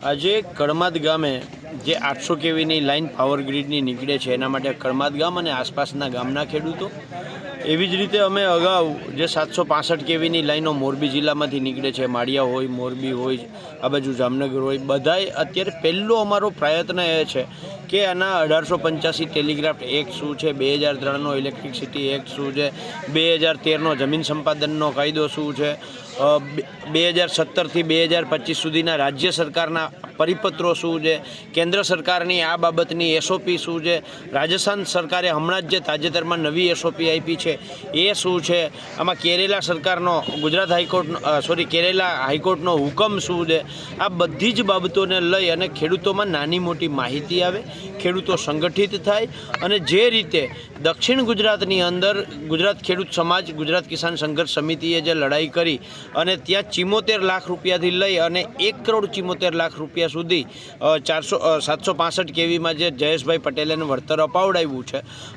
આજે કળમાદ ગામે જે 800 કેવીની લાઇન પાવર ગ્રીડની નીકળે છે એના માટે કળમાદ ગામ અને આસપાસના ગામના ખેડૂતો, એવી જ રીતે અમે અગાઉ જે 765 કેવીની લાઈનો મોરબી જિલ્લામાંથી નીકળે છે, માળિયા હોય, મોરબી હોય, આ બાજુ જામનગર હોય, બધાય અત્યારે પહેલો અમારો પ્રયત્ન એ છે કે આના 1885 ટેલિગ્રાફ એક્ટ શું છે, 2003નો ઇલેક્ટ્રિસિટી એક્ટ શું છે, 2013નો જમીન સંપાદનનો કાયદો શું છે, 2017થી 2025 સુધીના રાજ્ય સરકારના પરિપત્રો શું છે, કેન્દ્ર સરકારની આ બાબતની એસઓપી શું છે, રાજસ્થાન સરકારે હમણાં જ જે તાજેતરમાં નવી એસઓપી આપી છે એ શું છે, આમાં કેરેલા સરકારનો કેરેલા હાઈકોર્ટનો હુકમ શું છે, આ બધી જ બાબતોને લઈ અને ખેડૂતોમાં નાની મોટી માહિતી આવે, ખેડૂતો સંગઠિત થાય અને જે રીતે દક્ષિણ ગુજરાતની અંદર ગુજરાત ખેડૂત સમાજ, ગુજરાત કિસાન સંઘર્ષ સમિતિએ જે લડાઈ કરી અને ત્યાં 74 લાખ રૂપિયાથી લઈ અને 1 કરોડ 74 લાખ રૂપિયા સુધી 765 કેવીમાં જે જયેશભાઈ પટેલે વળતર અપાવડાવ્યું છે